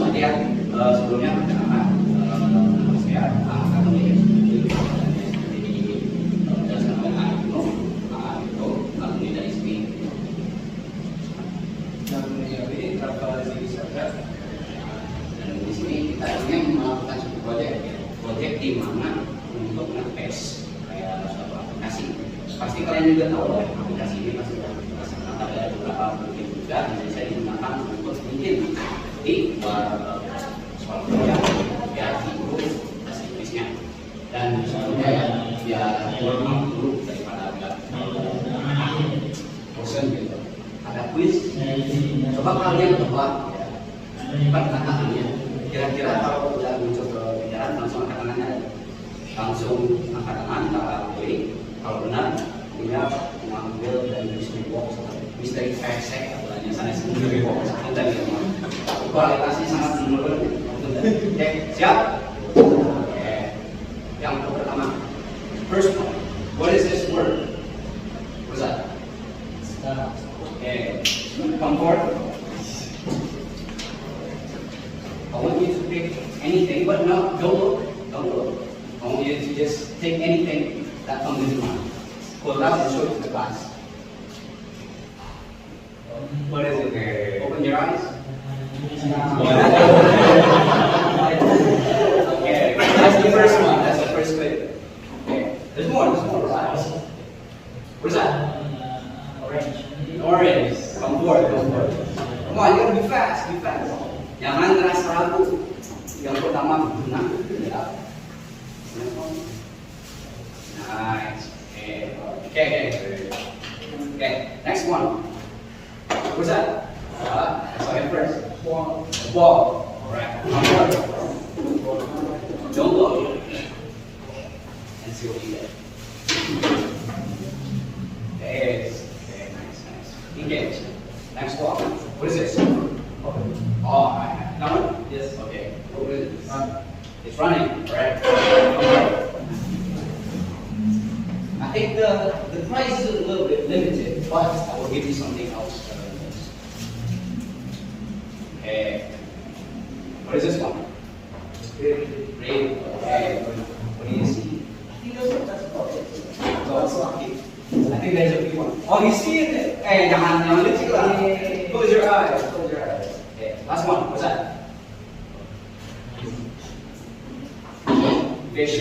langsung aja ya. Sebelumnya perkenalkan nama saya Ahmad Jadi berdasarkan oleh Aiko alumni dari SPI. Dan di sini kita ingin melakukan suatu proyek di mana untuk ngetes kayak suatu aplikasi. Pasti kalian juga tahu ya, aplikasi ini pasti ada beberapa mungkin juga yang bisa digunakan untuk bikin di soal program ya di grup bahasa Inggrisnya. Dan soalnya ya biar normal dulu daripada agak bosan gitu. Ada quiz, coba kalian tebak ya, pertanyaannya. Kira-kira kalau udah muncul ke pikiran langsung angkat tangannya, langsung angkat tangan, tak pilih. Kalau benar, dia mengambil dari mystery box, mystery fact atau sana sendiri box. Kita lihat kualitasnya sangat menurun. Oke, siap? Oke. Yang pertama, first one. What is this word? What's that? Okay. Come forward. I want you to pick anything, but no, don't look. I want you to just take anything that comes into mind. Close out and show it to the class. What is it? Okay. Open your eyes. Okay, that's the first one. That's the first clip. Okay, there's more. Right? What is that? Orange. Come forward. Come on, you gotta be fast. Jangan ngerasa ragu. Yang pertama benar. Ya. Nice. Okay. Next one. What's that? I saw it first. Ball. Alright. Don't look. And see what you get. Okay, nice. Engage. Next one. What is this? Oh, that one? Yes. Okay. What is it? It's running. Right. I think the price is a little bit limited, but I will give you something else. Okay. What is this one? Rain. Okay. What do you see? That's about it. I think there's a big one. Oh, you see it? Hey, jangan licik lah. Close your eyes. Okay. Last one. What's that? Fish.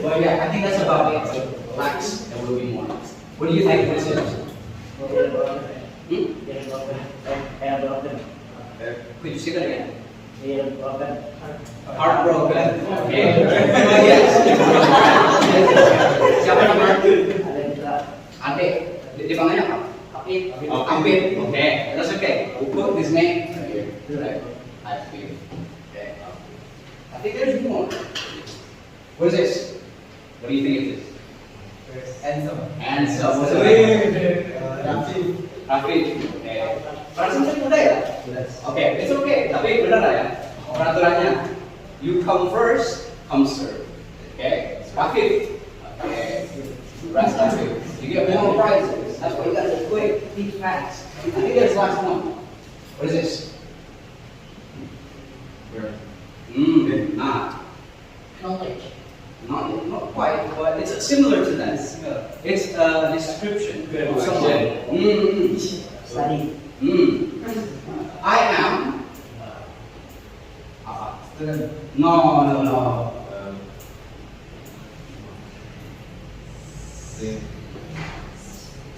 Well, yeah, I think that's about it. Relax, there will be more. What do you think? What is it? Could you say that again? Heartbroken. Okay. Yes. Siapa nama? Ade. Dipanggilnya apa? Apit. Okay. That's okay. We'll put this name here. Right. Apit. Okay. I think there's more. What is this? What do you think it is? Handsome. What's the name? Rafi. Okay. Perasaan tadi mudah ya? Okay, it's okay. Tapi benar lah ya. Peraturannya, you come first, come serve. Okay. Rafi. Okay. Rest Rafi. You get more prizes. That's why you gotta be quick, be fast. I think that's the last one. What is this? Knowledge. Not quite, but it's similar to that. It's a description of someone. Study. I am. No.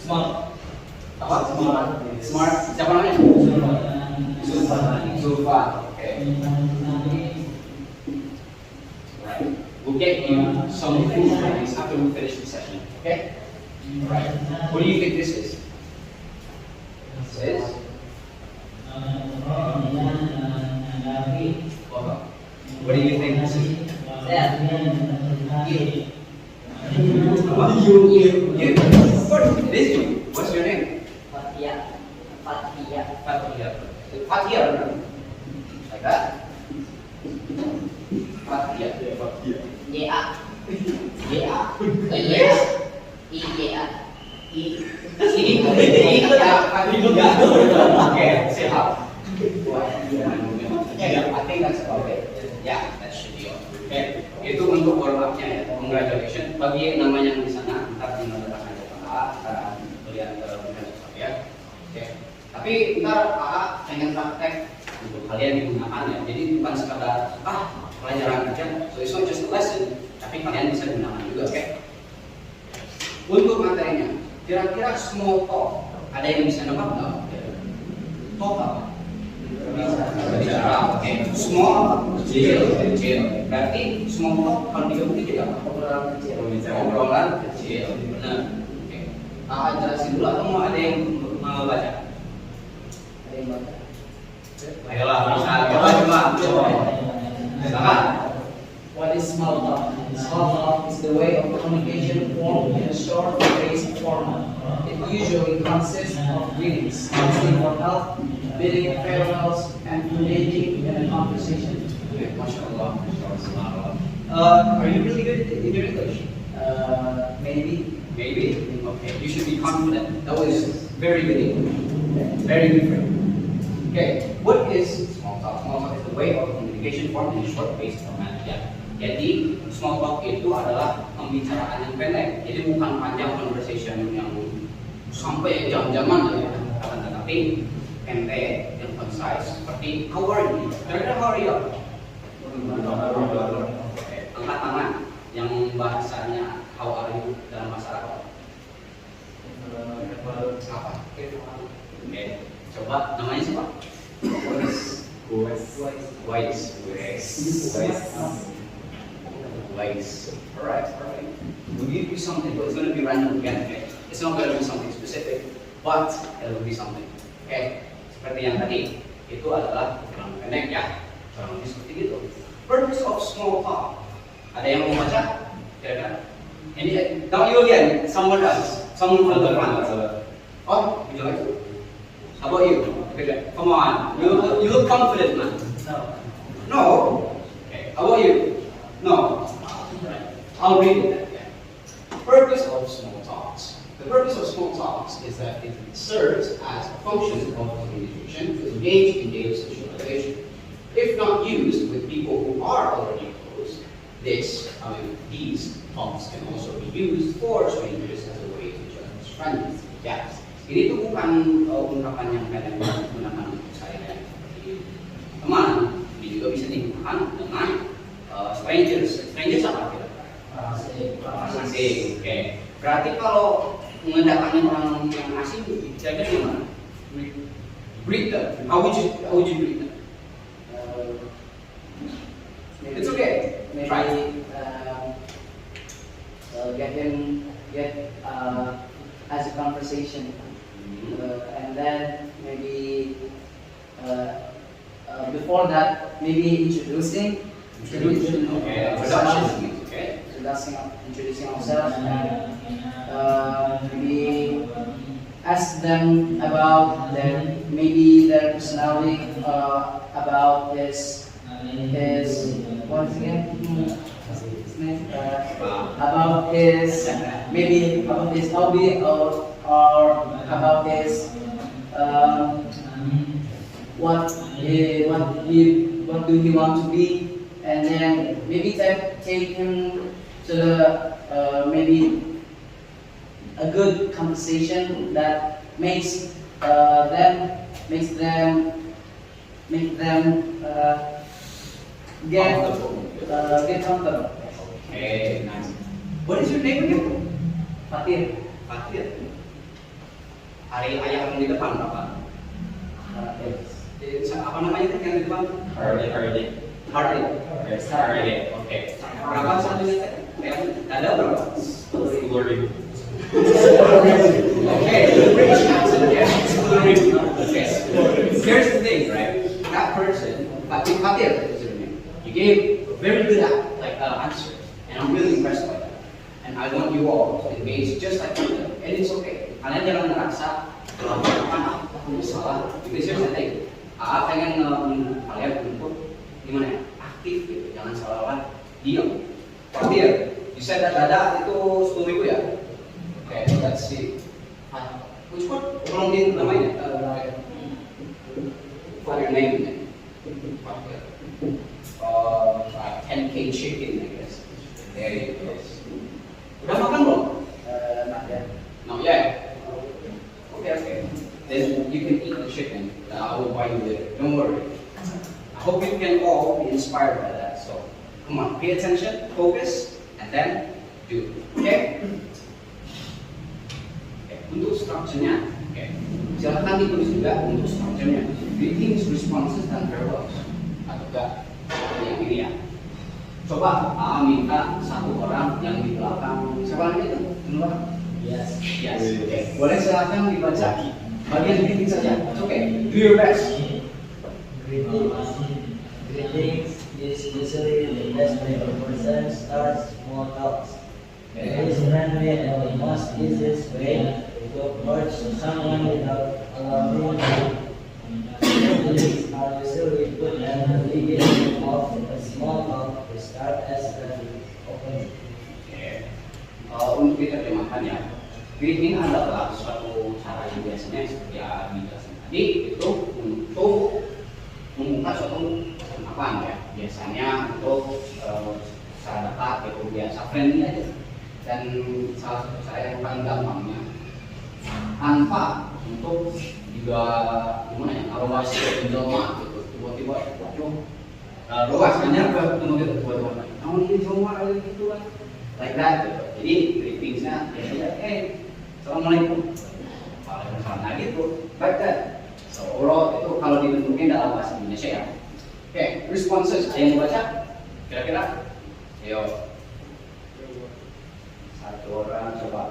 Smart. Apa? Smart. Siapa namanya? Zulfa. Okay. Right. We'll get you some food drinks after we finish the session. Okay? Right. What do you think this is? This is? What do you think this is? You. Of course, it is you. What's your name? Fatia. Like that? Fatia. Yeah. Yeah. Ya, yes, iya, oke, siap. I think that's about it. Ya, that should be all. Oke, itu untuk warm up-nya ya. Congratulations bagi namanya yang di sana. Ntar tinggal letakkan di cara lihat ya. Oke. Tapi ntar AA pengen praktek untuk kalian digunakan ya. Jadi bukan sekadar pelajaran aja. So it's not just a lesson, tapi kalian bisa gunakan juga, oke? Untuk materinya, kira-kira small talk ada yang bisa nebak nggak? Talk apa? Bicara, oke. Small, kecil. Berarti small talk kalau digabungin jadi apa? Obrolan kecil. Benar. Oke. Jelasin dulu atau mau ada yang mau baca? Ada yang baca? Ayolah, bisa coba. What is small talk? Small talk is the way of communication formed in a short-phrase format. It usually consists of greetings, asking for help, bidding farewells, and engaging in a conversation. MashaAllah. Are you really good in your English? Maybe. Maybe? Okay, you should be confident. That was very good English. Very good for you. Okay, what is small talk? Small talk is the way of communication formed in a short-phrase format. Ya. Jadi small talk itu adalah pembicaraan yang pendek. Jadi bukan panjang conversation yang sampai jam-jaman ya. Tetapi pendek dan concise seperti how are you? Kira-kira how are you? Angkat tangan yang bahasanya how are you dalam bahasa Arab. Apa? Oke. Coba namanya siapa? Wise. Alright. We'll give you something, but it's going to be random again. Okay? It's not going to be something specific, but it will be something. Okay? Seperti yang tadi, itu adalah kurang pendek ya. Kurang lebih seperti itu. Purpose of small talk. Ada yang mau baca? Kira-kira? Ini, now you again. Someone else. Someone from the front. Oh, would you like to? How about you? Okay, come on. You look confident, man. No. Okay. How about you? No. I'll read it. Purpose of small talks. The purpose of small talks is that it serves as a function of communication to engage in daily socialization. If not used with people who are already close, these talks can also be used for strangers as a way to judge friends. Ya, ini tuh bukan ungkapan yang kalian gunakan untuk saya seperti teman, ini juga bisa digunakan dengan strangers. Strangers apa kira-kira? Asing. Oke. Berarti kalau mendatangi orang yang asing, kira-kira gimana? Greet them. How would you greet them? It's okay. Maybe get as a conversation, and then maybe before that, maybe introducing ourselves, and maybe ask them about their personality, about his once again about his hobby, or about his what do he want to be, and then maybe take him to maybe a good conversation that makes them get comfortable. Okay, nice. What is your name again? Fatir. Hari ayah yang di depan berapa? Apa namanya yang di depan? Harley. Oke. Berapa satunya? Ada berapa? 10.000. Okay, British accent, yeah. 10.000. Okay. Here's the thing, right? That person, Fatir is your name. You gave a very good answer, and I'm really impressed by that. And I want you all to engage just like that, and it's okay. Kalian jangan ngerasa aku salah. Because here's the thing, pengen kalian untuk gimana ya, aktif gitu, jangan salah diam. Fatir, You said that dada itu 10.000 ya? Okay, let's see. Which one? Ulang din namanya. For your name. 10K chicken, I guess. There it is. Udah makan belum? Not yet. Not yet. Okay. Then you can eat the chicken. I will buy you later. Don't worry. I hope you can all be inspired by that. So, come on, pay attention, focus, and then do. Okay? Untuk strukturnya, silakan ditulis juga untuk strukturnya. Greetings, responses, dan farewells. Atau enggak yang ini ya. Coba minta satu orang yang di belakang. Siapa namanya itu? Yes. Okay. Boleh silakan dibaca bagian greeting saja. It's okay. Do your best. Greetings is usually the best way a person starts small talks. It is friendly and the most easiest way to approach someone without alarming them. Greetings are usually put at the beginning of a small talk to start as an opening. Untuk diterjemahkannya, greeting adalah suatu cara yang biasanya seperti yang dijelaskan tadi itu untuk membuka suatu percakapan ya. Biasanya untuk secara dekat itu biasa friendly aja. Dan salah satu cara yang paling gampangnya tanpa untuk juga gimana ya, kalau masih menjelma gitu tiba-tiba luas hanya ke kemudian tiba-tiba kamu ini jelma gitu kan like that gitu. Jadi greetingsnya biasanya assalamualaikum waalaikumsalam nah gitu like that. So overall itu kalau dibentuknya dalam bahasa Indonesia ya. Oke, responses ada yang baca kira-kira ayo satu orang coba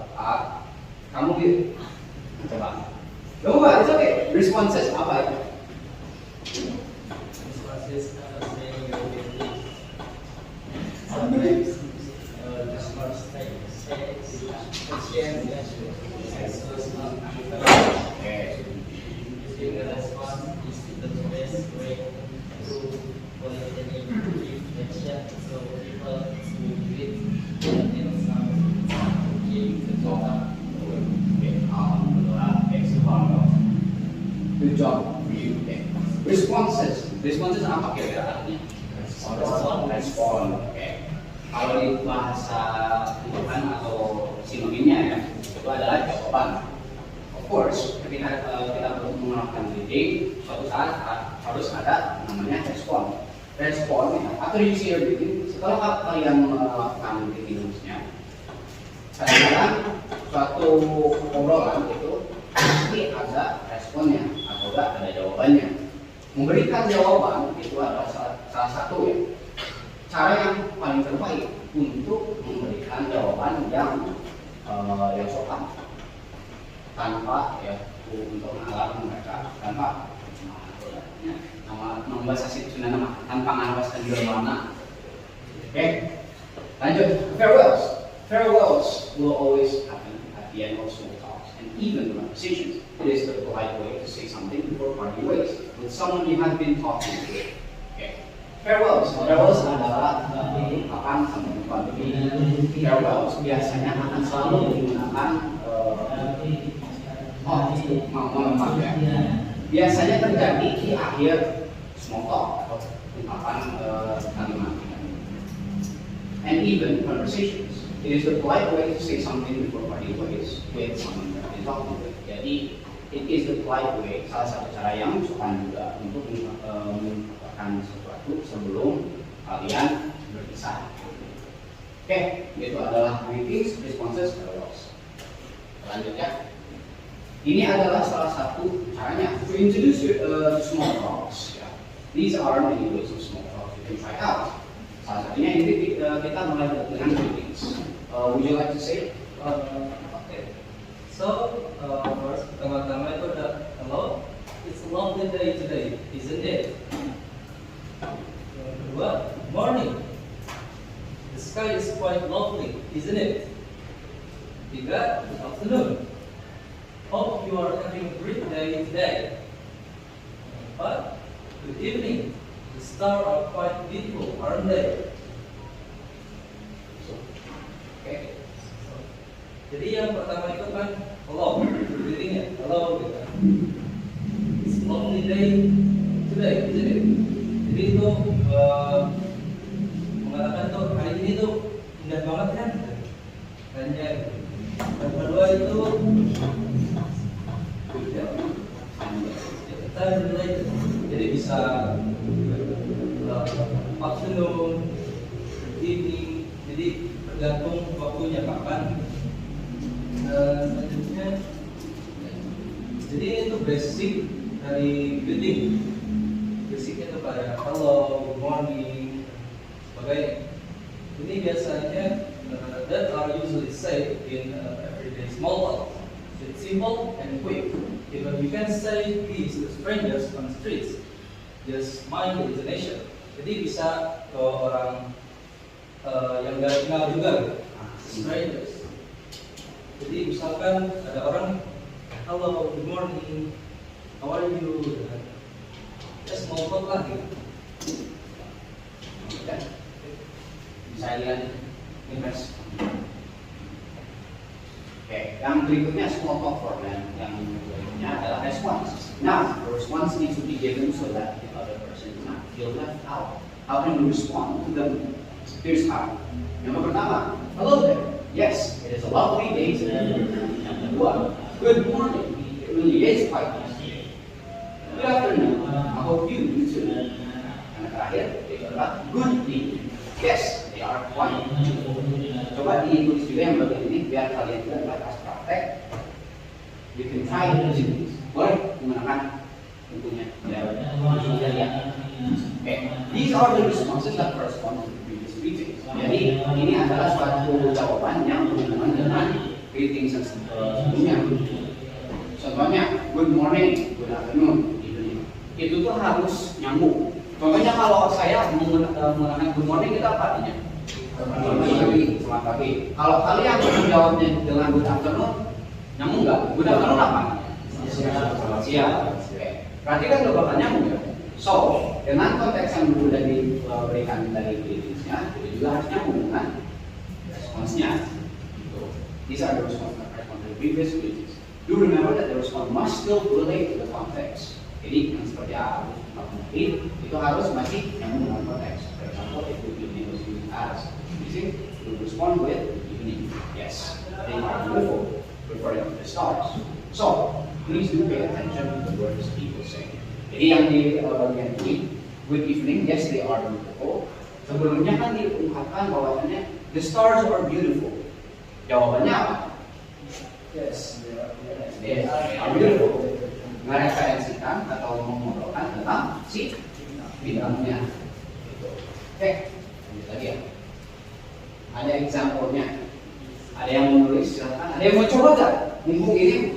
kamu gitu coba it's okay. Responses apa itu? Responses are saying your greetings. Response Okay. Using the response is the best way to politely give attention so people who greet and some give the talk. Good job for you. Okay. Responses apa kira-kira artinya? Respon. Okay. Kalau di bahasa itu kan atau sinonimnya ya, itu adalah jawaban. Of course, ketika kita melakukan greeting, suatu saat harus ada namanya respon. Respon ya, after you see your greeting, setelah kalian melakukan greetingnya, kadang-kadang suatu obrolan itu pasti ada responnya atau enggak ada jawabannya. Memberikan jawaban itu adalah salah satu ya cara yang paling terbaik untuk memberikan jawaban yang sopan tanpa ya untuk mengalarm mereka tanpa nama bahasa Sunda nama tanpa ngawaskan mana. Oke, lanjut farewells will always happen at the end of small talks and even conversations. It is the polite way to say something before parting ways with someone you have been talking to. Okay. Farewells adalah ungkapan sampai jumpa. Farewells biasanya akan selalu menggunakan maaf ya. Biasanya terjadi di akhir small talk atau ungkapan kalimat. And even conversations. It is the polite way to say something before parting ways with someone you have been talking with. Jadi, it is the polite way, salah satu cara yang sopan juga untuk mengungkapkan sesuatu sebelum kalian berpisah. Oke, itu adalah greetings, responses, farewells. Selanjutnya, ini adalah salah satu caranya to introduce small talks. Yeah. These are many ways of small talks you can try out. Salah satunya ini kita mulai dengan greetings. Would you like to say? Okay. So, first, pertama-tama itu ada hello. It's a lovely day today, isn't it? Kedua, morning. The sky is quite lovely, isn't it? Tiga, good afternoon. Hope you are having a great day today. Empat, good evening. The stars are quite beautiful, aren't they? Oke. Jadi yang pertama itu kan hello, greetingnya hello gitu. It's lovely day today, isn't it? Jadi itu mengatakan tuh hari ini tuh indah banget kan? Tanya. Yang kedua itu kita mulai jadi bisa afternoon, evening, jadi tergantung waktunya kapan. Selanjutnya, jadi itu basic dari greeting. Basicnya itu kayak hello, good morning, sebagainya. Ini biasanya that are usually said in everyday small talk. It's simple and quick. Even you can say these to strangers on the streets. Just mind the intonation. Jadi bisa ke orang yang nggak kenal juga, strangers. Jadi misalkan ada orang, hello, good morning, how are you? Just small talk lah gitu. Bisa lihat invest. Oke, yang berikutnya small talk format yang berikutnya adalah response. Now, the response needs to be given so that the other person does not feel left out. How can we respond to them? Here's how. Yang pertama, hello there. Yes, it is a lovely day today. Yang kedua, good morning. It really is quite nice. Good afternoon. I hope you do too. Yang terakhir, itu adalah good evening. Yes, they are quite. Coba ditulis juga yang bagian ini biar kalian juga pas praktek. You can try it. Boleh menggunakan tentunya. Ya, lihat. Okay, these are the responses that correspond to the previous greetings. Jadi ini adalah suatu jawaban yang berhubungan dengan greetings yang sebelumnya. Contohnya, good morning, good afternoon, evening. Itu tuh harus nyambung. Contohnya kalau saya menggunakan good morning itu apa artinya? Selamat pagi. Kalau kalian menjawabnya dengan good afternoon, nyambung nggak? Good afternoon apa? Selamat siang. Berarti kan udah bakal nyambung ya. So, dengan konteks yang sudah diberikan dari greetingsnya, itu juga harus nyambung dengan responsnya. These are the response that correspond to the previous greetings. Do remember that the response must still relate to the context. Jadi yang seperti apa? Itu harus masih nyambung dengan konteks. For example, if the evening was used as music, we respond with evening. Yes, they are beautiful, referring to the stars. So, please do pay attention to the words people say. Jadi yang di bagian ini, good evening, yes they are beautiful. Sebelumnya kan diungkapkan bahwasannya the stars are beautiful. Jawabannya apa? Yes, They are beautiful. Mereferensikan atau mengobrolkan tentang si bintangnya. Oke, lanjut lagi ya. Ada example-nya. Ada yang menulis silakan. Ada yang mau coba gak? Mumpung ini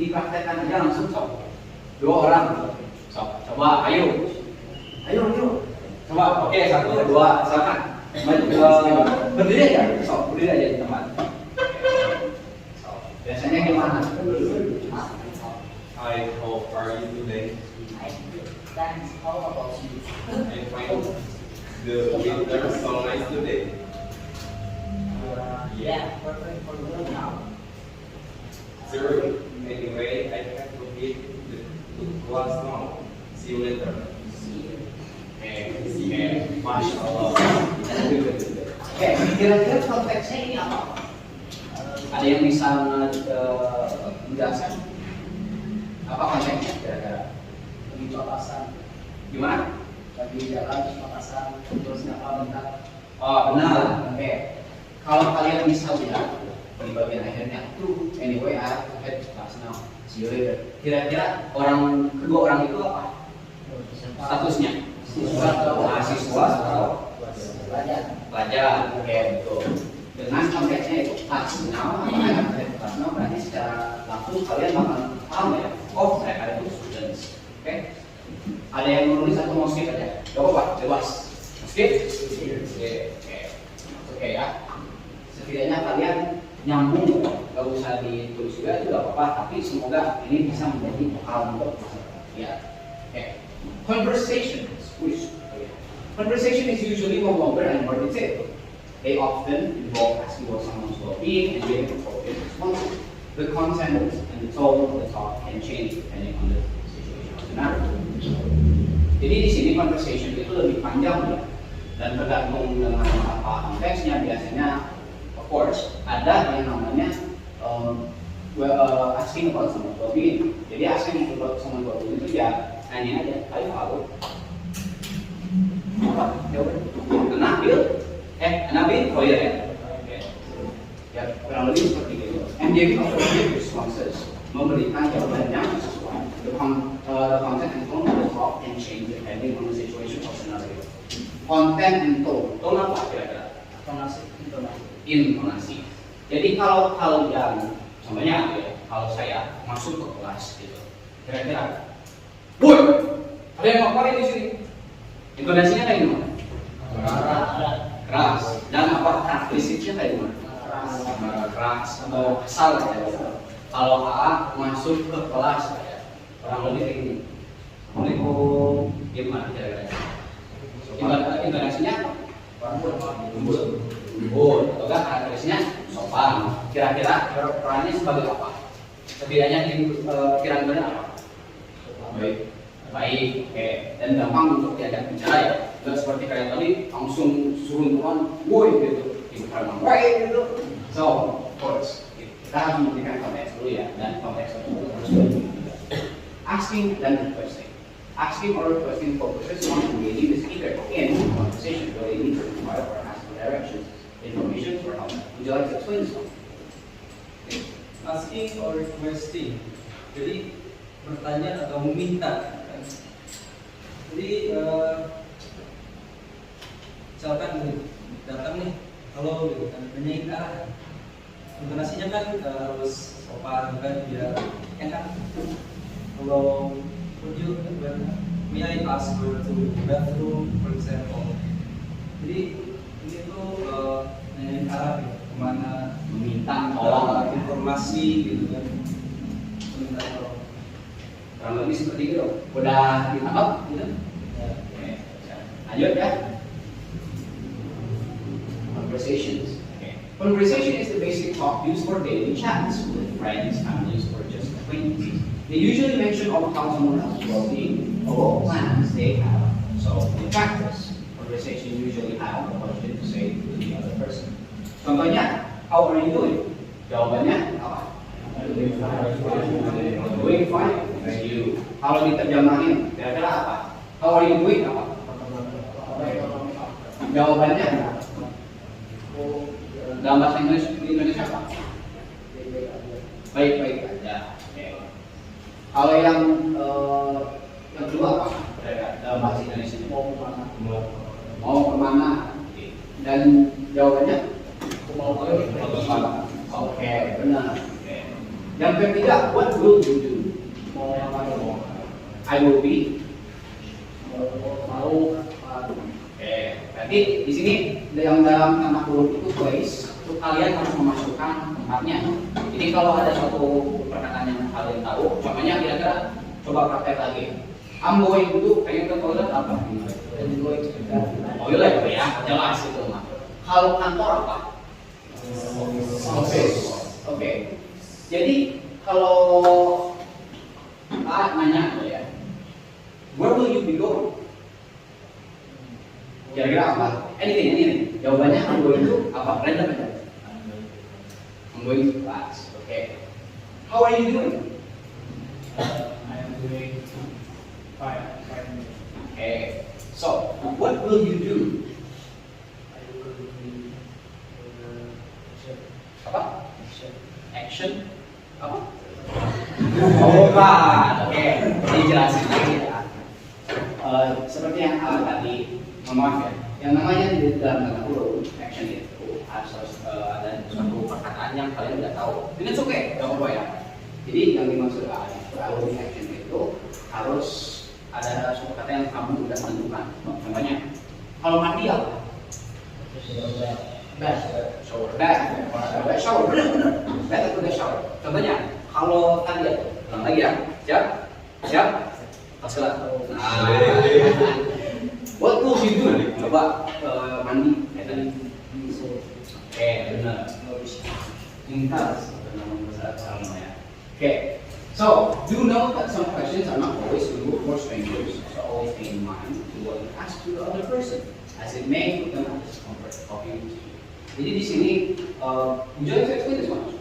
dipraktekkan aja langsung coba. 2 orang. Coba, ayo. Coba, oke, 1, 2, silakan. Berdiri aja, berdiri aja di tempat. Biasanya gimana? Hi, how are you today? Thanks. How about you? I'm fine. The weather is so nice today. Yeah, perfect for good now. Sir, anyway, I have to get to class now. See you later. Masya Allah. Oke, kira-kira konteksnya ini apa? Ada yang bisa menjelaskan? Apa konteksnya kira-kira? Lagi papasan, Gimana? lagi jalan papasan, terus nyapa bentar. Oh benar. Oke. Kalau kalian bisa lihat di bagian akhirnya, anyway, I have to head to class now. See you later. Kira-kira kedua orang itu apa? Statusnya? Mahasiswa atau pelajar. Oke, betul. Dengan konteksnya itu class now, class now berarti secara langsung kalian bakal paham ya. Oh, mereka itu students. Oke. Ada yang menulis atau mau skip aja? Gak apa-apa, bebas. Skip? Oke ya. Setidaknya kalian nyambung, gak usah ditulis juga itu gak apa-apa. Tapi semoga ini bisa menjadi bekal untuk ya. Oke. Conversation is usually more longer and more detailed. They often involve asking about someone's well-being and giving appropriate responses. The content and the tone of the talk can change depending on the situation or scenario. Jadi di sini conversation itu lebih panjang ya, dan tergantung dengan apa konteksnya. Biasanya, of course, ada yang namanya asking about someone's well-being. Jadi asking about someone's well-being itu ya nanya aja, ayo follow. Apa? Jawaban. Nabil, oh iya ya. Ya, kurang lebih seperti itu. And giving appropriate responses, memberikan jawaban yang sesuai. The content and tone of the talk can change depending on the situation or scenario. Content and tone, tone apa kira-kira? Intonasi. Jadi kalau kalian, contohnya ya, kalau saya masuk ke kelas gitu, kira-kira, "Woi, kalian ngapain di sini?" Intonasinya kayak gimana? Keras. Dan apa karakteristiknya kayak gimana? Keras atau kasar ya. Kalau A masuk ke kelas ya, kurang lebih kayak gini. Assalamualaikum. Gimana kira-kira? Intonasinya lembut. Atau enggak karakteristiknya sopan. Kira-kira perannya sebagai apa? Setidaknya kira-kira apa? Baik, oke. Dan gampang untuk diajak bicara ya. Tidak seperti kayak tadi langsung suruh tuan, woi gitu, itu karena woi gitu. So, of course, kita harus memberikan konteks dulu ya, dan konteks itu harus berbeda. Asking dan requesting. Asking or requesting focuses on engaging the speaker in a conversation where they need to inquire or ask for directions, information, or help. Would you like to explain this one? Asking or requesting. Jadi bertanya atau meminta. Jadi misalkan datang nih, halo gitu kan, nanyain arah. Intonasinya kan harus sopan kan, biar enak. Kalau may I ask her to bathroom, for example. Jadi ini tuh nanyain arah gitu, kemana, Meminta tolong. informasi gitu kan, minta tolong. Kurang lebih seperti itu. Udah ditangkap gitu? Oke. Lanjut ya. Conversations. Okay. Conversation is the basic talk used for daily chats with friends, families, or just acquaintances. They usually mention all how someone else's well-being or what plans they have. So in practice, conversation usually have a question to say to the other person. Contohnya, how are you doing? Jawabannya apa? Doing fine. Thank you. Kalau diterjemahin, kira-kira apa? How are you doing? Apa? Jawabannya dalam bahasa Indonesia apa? Baik-baik aja. Okay. Kalau yang kedua apa? Dalam bahasa Indonesia mau kemana? Okay. Dan jawabannya mau kemana? Oke, benar. Okay. Yang ketiga, what will you do? I will be. Oke, berarti di sini yang dalam tanda kurung itu place, itu kalian harus memasukkan tempatnya. Jadi kalau ada suatu perkataan yang kalian tahu, contohnya kira-kira coba praktek lagi. I'm going to, pengen ke toilet apa? Toilet ya, jelas itu mah. Kalau kantor apa? Oke. Jadi kalau nanya ya, where will you be going? Kira-kira apa? Anything. Jawabannya I'm going to apa? Random aja. I'm going to class. Okay. How are you doing? I am doing fine. Okay. So, what will you do? I will be Apa? Action? Apa? Oh, bukan. Oke. Dijelasin lagi ya. Seperti yang tadi, maaf ya. Yang namanya di dalam tanda kurung action itu harus ada suatu perkataan yang kalian tidak tahu. Ini oke, nggak apa-apa ya. Jadi yang dimaksud kalau action itu harus ada suatu kata yang kamu sudah tentukan. Contohnya, kalau mandi apa? Shower. Shower. Benar itu udah shower. Contohnya, kalau tadi ya, ulang lagi ya. Siap. Paslah. What will you do? Coba mandi. Tadi Oke, benar. Pintas, benar bahasa sama ya. Okay, so do know that some questions are not always suitable for strangers, so always pay in mind to what you ask to the other person, as it may put them at discomfort of you. Jadi di sini, would you like to explain this one?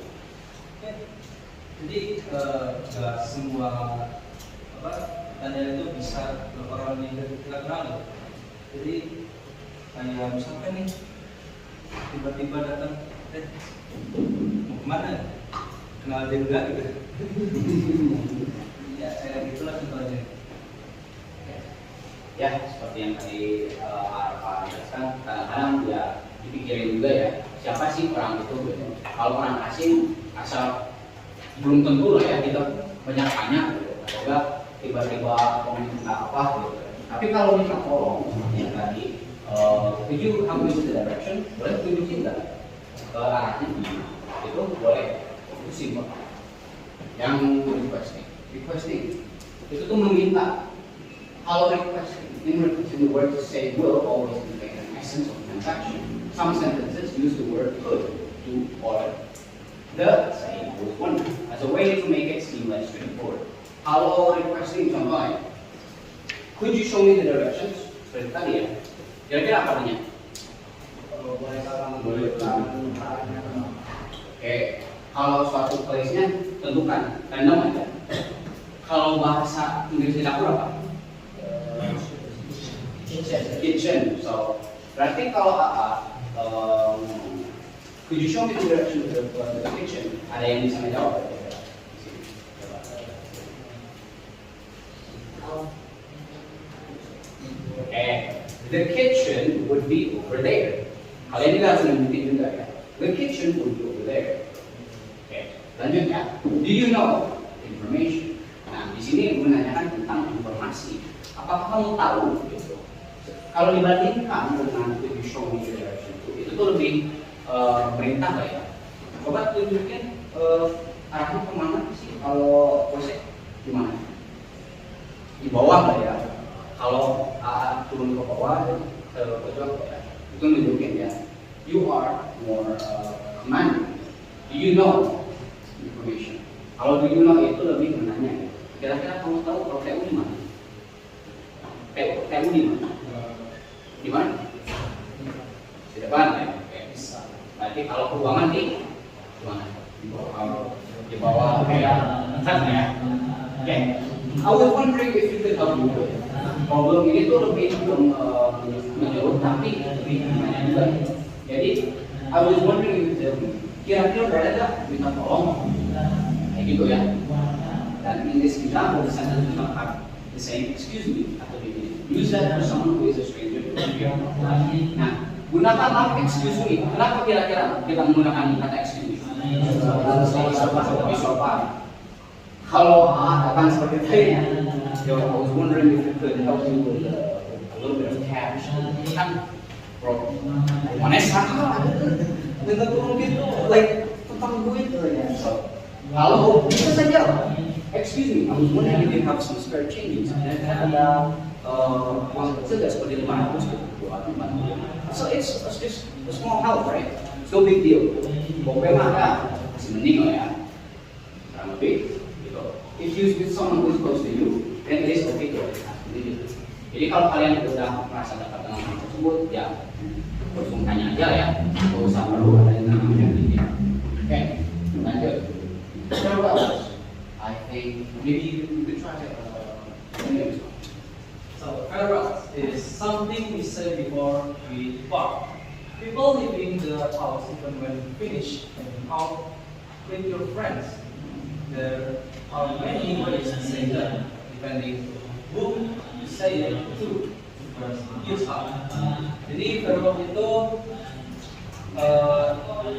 Jadi nggak semua pertanyaan itu bisa ke orang yang kita kenal. Jadi kayak misalkan nih tiba-tiba datang, mau kemana? Kenal dia enggak gitu? Ya kayak gitulah contohnya. Ya, seperti yang tadi Arfa jelaskan, kadang-kadang ya dipikirin juga ya, siapa sih orang itu gitu. Kalau orang asing, asal belum tentu lah ya kita banyak tanya gitu, atau enggak tiba-tiba minta apa gitu. Tapi kalau minta tolong, yang tadi, could you help me with the direction? Boleh tunjukin nggak ke arahnya gimana? Itu boleh, itu simpel. Yang requesting itu tuh meminta. Kalau requesting, in the word to say will always contain an essence of transaction. Some sentences use the word could to order the saying was one as a way to make it seem less straightforward. Kalau requesting contohnya, could you show me the directions? Seperti tadi ya. Kira-kira apa artinya? Oke, kalau suatu place-nya tentukan random aja. Kalau bahasa Inggris di dapur apa? Kitchen. So, berarti kalau could you show me the direction to the kitchen? Ada yang bisa menjawab? The kitchen would be over there. Kalian juga harus nunjukin juga ya. The kitchen would be over there. Oke, lanjutnya. Do you know information? Nah, di sini menanyakan tentang informasi. Apakah kamu tahu? Gitu. Kalau dibandingkan dengan could you show me the direction itu tuh lebih perintah lah ya. Coba tunjukin arahnya kemana sih? Kalau posek gimana? Di bawah lah ya. Kalau turun ke bawah ke pojok ya, itu nunjukin ya. You are more commanding. Do you know information? Kalau do you know itu lebih menanya. Kira-kira kamu tahu kalau TU di mana? TU di mana? Di mana? Di depan ya. Oke. Berarti kalau keuangan di mana? Di bawah kayak ya. Oke. I was wondering if you could help me with problem ini tuh lebih menurut tapi lebih banyak juga. Jadi I was wondering if kira-kira boleh nggak minta tolong kayak gitu ya. Dan in this example, the sentence is not have the same excuse me at the beginning. Use that for someone who is a stranger to you. Nah, gunakan kata excuse me. Kenapa kira-kira kita menggunakan kata excuse me? Lebih sopan. Kalau datang seperti tadi, I was wondering if you could help me with a little bit of cash. Kan, bro, mana salah? Minta tolong gitu, like tentang duit ya. So, kalau bisa saja, excuse me, I was wondering if you have some spare changes. Dan ada uang kecil nggak seperti 500 gitu buat bantu. So it's just a small help, right? It's no big deal. Pokoknya ada, masih mending lah ya. Kurang lebih. If you with someone who is close to you, then it is okay to ask. Jadi kalau kalian sudah merasa dekat dengan orang tersebut, ya langsung tanya aja ya, nggak usah perlu ada yang namanya gitu. Oke, lanjut. Farewells. I think maybe you could try to. So farewells is something we say before we depart. People leaving the house even when finished and out with your friends. There are many ways to say that, depending whom you say it to. Use how. Jadi farewell itu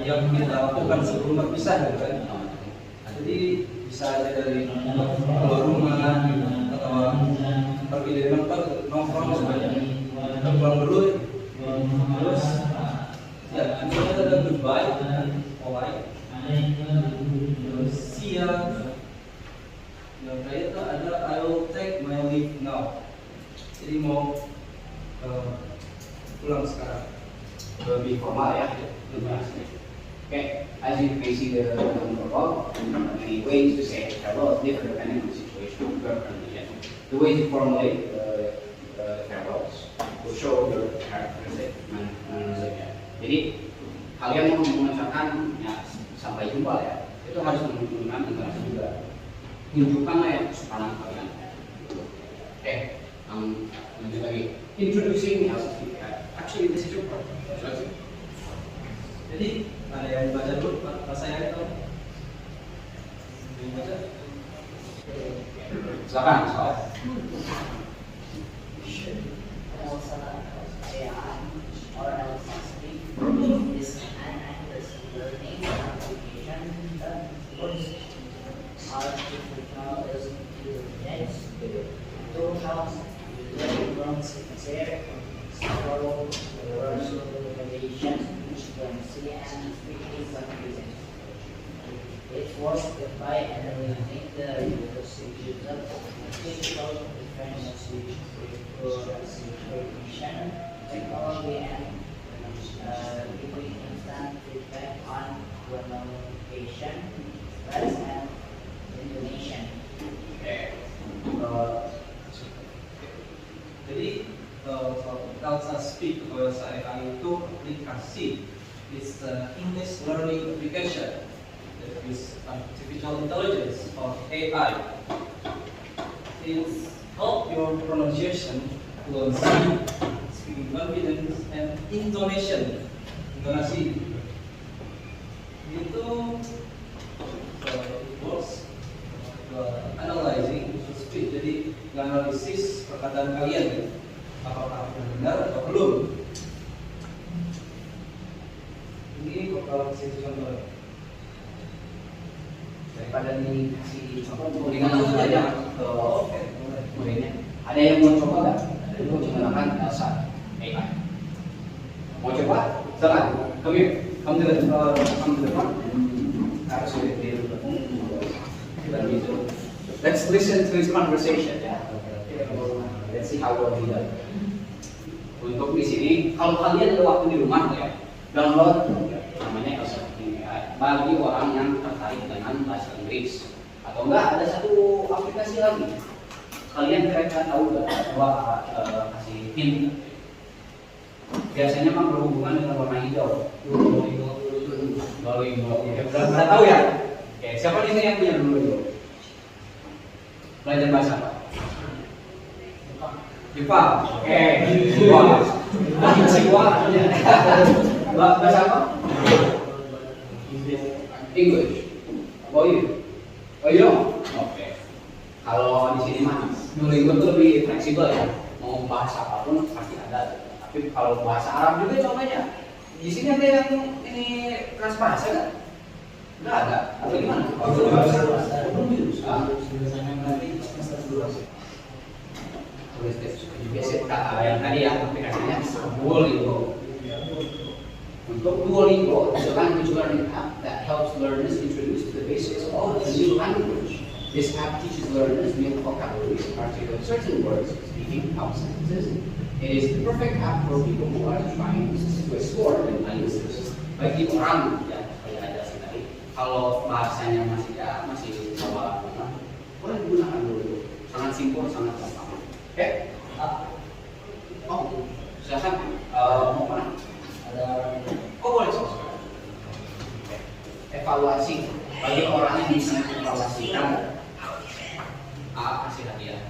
yang kita lakukan sebelum berpisah, gitu kan? Jadi bisa aja dari keluar rumah atau pergi dari tempat nongkrong sebanyak pulang dulu, terus ya kita ada goodbye, polite. Terus siang, yang terakhir itu ada I will take my leave now. Jadi mau pulang sekarang. Lebih formal ya. we see the number above, many ways to say farewell is different depending on the situation we are currently in. The way to formulate the farewells will show your characteristic manusia. Jadi kalian mau mengucapkan ya, sampai jumpa ya, itu harus menunjukkan interaksi juga. Tunjukkanlah ya kesukaran kalian. Oke, lanjut lagi. Introducing as a speaker. Actually, this is your part. Jadi ada yang baca dulu, Pak saya itu. Yang baca. Silakan, soal. Elsa AI or Elsa Speak is an accuracy learning application that puts artificial intelligence to help learn sincere, thorough verbalization, fluency, and speaking confidence. It was by analyzing the usage of physical differentiation, recognition, technology, and giving instant feedback on pronunciation, stress, and intonation. Jadi Elsa Speak atau Elsa AI itu aplikasi, it's an English learning application that is artificial intelligence or AI. It's help your pronunciation, fluency, speaking confidence, and intonation. Intonasi itu it works analyzing speech. Jadi menganalisis perkataan kalian, apakah benar atau belum. Ini kalau kasih contoh Daripada dikasih contoh, mendingan langsung aja ke muridnya. Ada yang mau coba nggak? Ada yang mau menggunakan Elsa AI. Mau coba? Silakan. Come here. Come to the front. Harus Let's listen to his conversation. Ya. Let's see how well he does. Untuk di sini, kalau kalian ada waktu di rumah ya, download namanya Elsa AI bagi orang yang tertarik dengan bahasa Inggris. Atau enggak, ada satu aplikasi lagi. Kalian kira-kira tahu nggak? Coba kasih hint. Biasanya memang berhubungan dengan warna hijau. Duolingo. Udah tahu ya? Oke, siapa di sini yang punya Duolingo? Belajar bahasa apa? Jepang. Oke. Jiwa. Bahasa apa? English. Oh iya. Oh iya. Oke. Kalau di sini mah Duolingo itu lebih fleksibel ya. Mau bahasa apapun pasti ada. Tapi kalau bahasa Arab juga contohnya. Di sini ada yang ini kelas bahasa nggak? Nggak ada. Atau gimana? Yang tadi ya aplikasinya Duolingo. Untuk Duolingo, it's a language learning app that helps learners introduce to the basics of a new language. This app teaches learners new vocabularies, articulate certain words, speaking out sentences. It is the perfect app for people who are trying to explore new languages. Bagi orang ya, kayak ada sih tadi, kalau bahasanya masih bawah boleh digunakan dulu. Sangat simpel, sangat gampang. Oke? Oh, silakan. Mau mana? Oh boleh sih. Evaluasi bagi orang yang bisa mengevaluasikan kasih hadiah.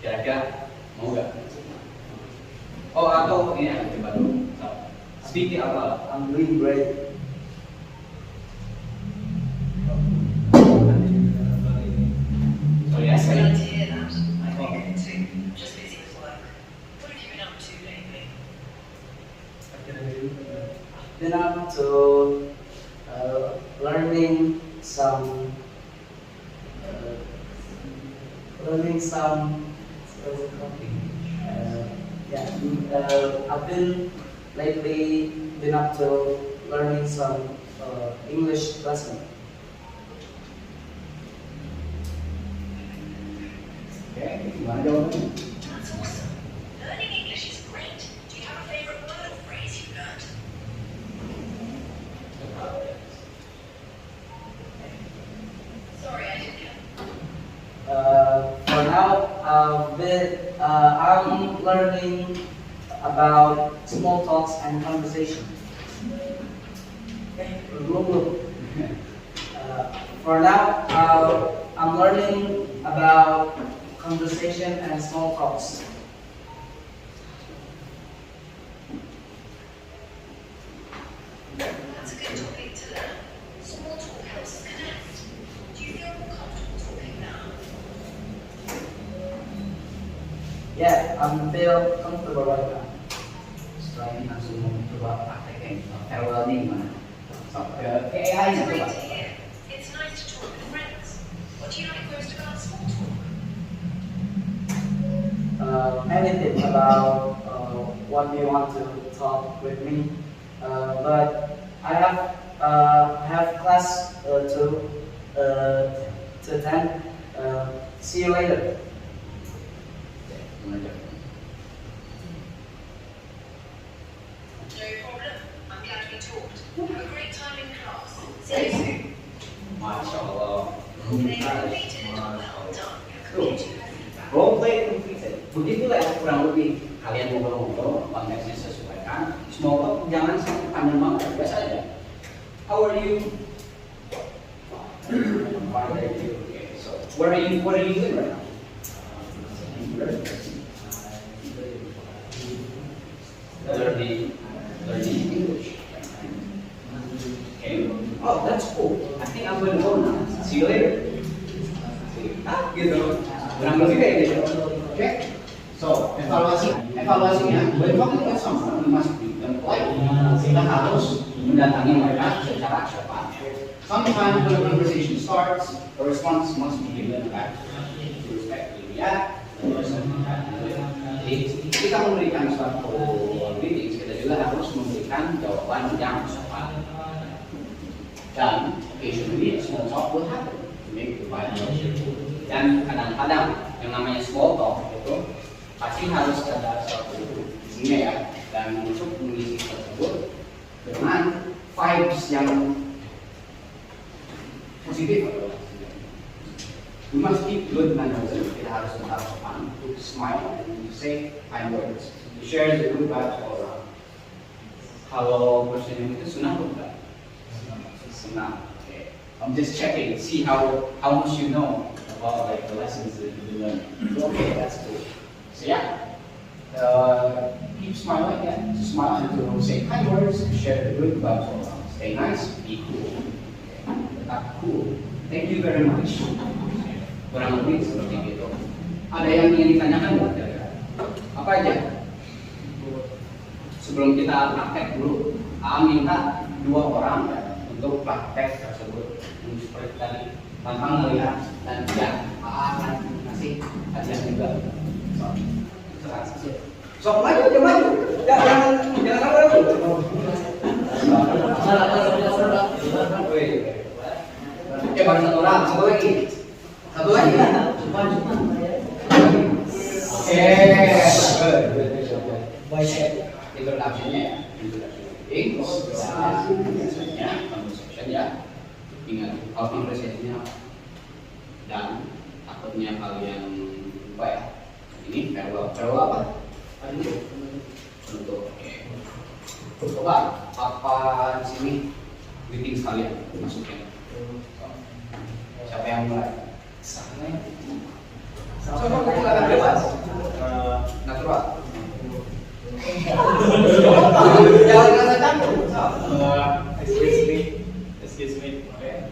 Kira-kira mau nggak? Oh atau ini akan coba dulu. Speak di awal. I'm doing great. Sorry, I said. Been up to learning some I've been lately been up to learning some English lesson. Okay, gimana jawabannya? That's awesome. Learning English is great. Do you have a favorite word or phrase you've learned? I'm learning about small talks and conversation. Okay, belum. For now, I'm learning about conversation and small talks. That's a good topic to learn. Small talk helps us connect. Do you feel more comfortable talking now? Yeah, I feel comfortable right now. Setelah ini langsung coba praktekin farewell nih gimana? So, ke AI nya It's great coba. to hear. It's nice to talk with friends. What do you like most about small talk? Anything about what you want to talk with me. But I have class to attend. See you later. Gimana? No problem. I'm glad we talked. Have a great time in class. See you soon. Masya Allah. They completed it. Well done. Could you have feedback? Role play completed. Begitulah ya kurang lebih kalian ngobrol-ngobrol, konteksnya sesuaikan. Semoga jangan sampai panjang banget, biasa aja. How are you? Fine, thank you. Okay, so what are you doing right now? Learning English. Okay. Oh, that's cool. I think I'm going to go now. See you later. Gitu. Kurang lebih kayak gitu. Oke. So, evaluasinya, when talking with someone, you must be polite. Kita harus mendatangi mereka secara sopan. Sometimes when a conversation starts, a response must be given back to respectfully react. Jadi, kita memberikan suatu greetings, kita juga harus memberikan jawaban yang sopan. Dan occasionally small talk will happen to make the vibe. Dan kadang-kadang yang namanya small talk itu pasti harus ada suatu isinya ya, dan untuk mengisi tersebut dengan vibes yang positif. We must keep good manners. Kita harus tetap sopan, to smile and to say kind words, to share the good vibes all around. Kalau person itu sunnah atau bukan? Sunnah. Okay. I'm just checking, see how much you know about like the lessons that you learn. Okay, that's cool. So yeah, keep smiling, yeah. Smile and to say kind words, share the good vibes all around. Stay nice, be cool. Okay. Tetap cool. Thank you very much. Kurang lebih seperti itu. Ada yang ingin ditanyakan nggak kira-kira? Apa aja? Sebelum kita praktek dulu, minta 2 orang untuk praktek tersebut. Seperti tadi, tantang melihat dan ya, akan ngasih kajian juga. So, maju, jangan ragu. Coba satu orang, satu lagi. Oke, introduction-nya ya, introduction-nya, conversation ya. Ingat, kalau conversation-nya dan takutnya kalian lupa ya. Ini farewell apa? Untuk coba apa di sini greeting sekalian masukin. Siapa yang mulai? Coba silakan bebas. Natural. Jangan rasa campur. Excuse me. Okay.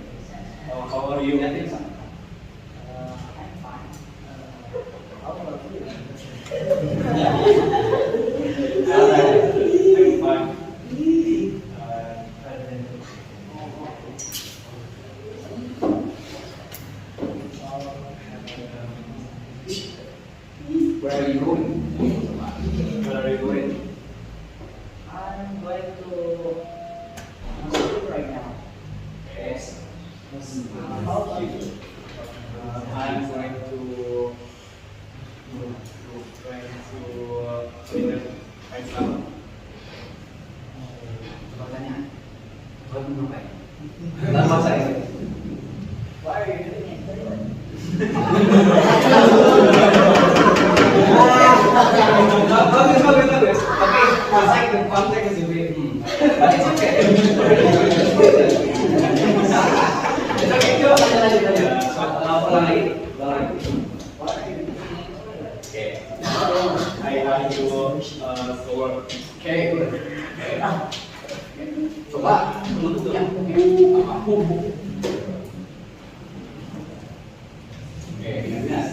How are you? I'm fine. Where are you going? Where are you going? I'm going to school right now. Yes. How about you? I'm going to Islam. Pertanyaan. Buat ngapain? Dalam bahasa Inggris. Why are you doing it?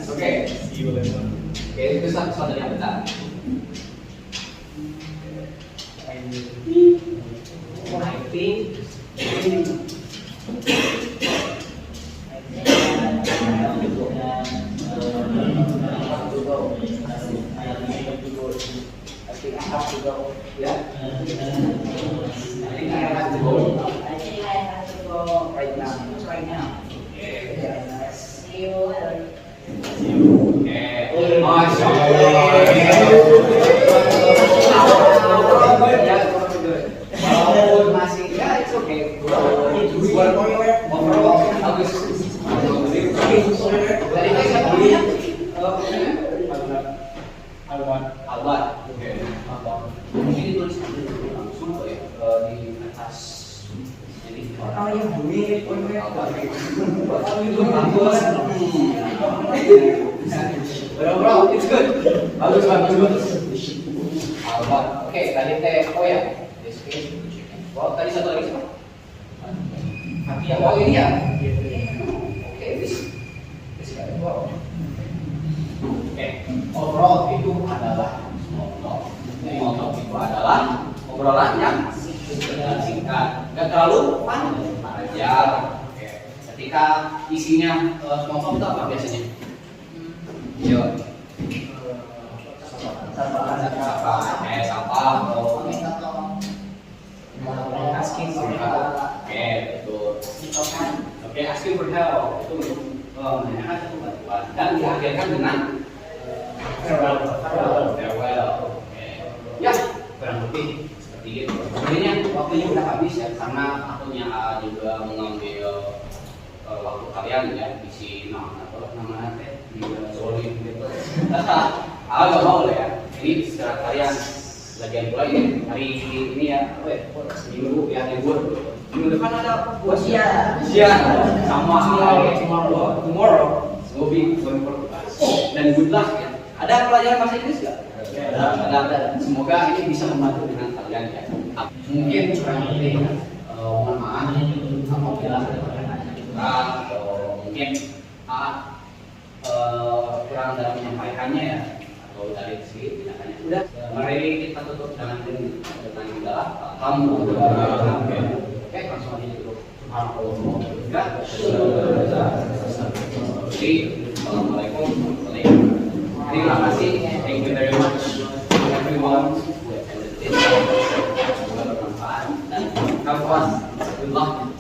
Oke. Oke, itu satu dari yang benar. I think I have to go. Yeah. I think I have to go. I think I have to go Right now. right now. Okay. See you later. Okay. Masya Allah. Walaupun masih ya, it's okay. Overall bagus. Tadi kan siapa namanya? Albat. Oke. Mungkin ditulis langsung kok ya di atas. Jadi Oh yang bunyi, Albat. Itu bagus. Bro, it's good. Bagus. Albat. Oke, tadi teh oh ya. Wow, tadi satu lagi siapa? Oh ini ya. Oke, this guy. Wow. Oke, overall itu adalah small talk. Small talk itu adalah obrolan yang singkat, nggak terlalu panjang. Oke, ketika isinya small talk itu apa biasanya? Yo, sapa atau asking for help. Oke, betul. Oke, asking for help itu untuk menanyakan satu bantuan dan diakhirkan dengan farewell. Oke. Ya, kurang lebih seperti itu. Sebenarnya waktunya udah habis ya karena akunya juga mengambil waktu kalian ya isi nama teh di zolim gitu. Gak mau lah ya. Ini secara kalian lagian pula ini hari ini ya apa ya minggu ya libur minggu depan ada buat sama tomorrow will be going for class dan good luck ya. Ada pelajaran bahasa Inggris nggak? Ada. Semoga ini bisa membantu dengan kalian ya. Mungkin kurang lebih mohon maaf apabila ada pertanyaan atau mungkin kurang dalam menyampaikannya ya. Kalau dari segi tindakannya udah, mari kita tutup dengan adalah alhamdulillah. Oke, langsung aja dulu. Subhanallah. Jadi, assalamualaikum warahmatullahi wabarakatuh. Terima kasih. Thank you very much everyone who attended this. Semoga bermanfaat dan have fun. Good luck.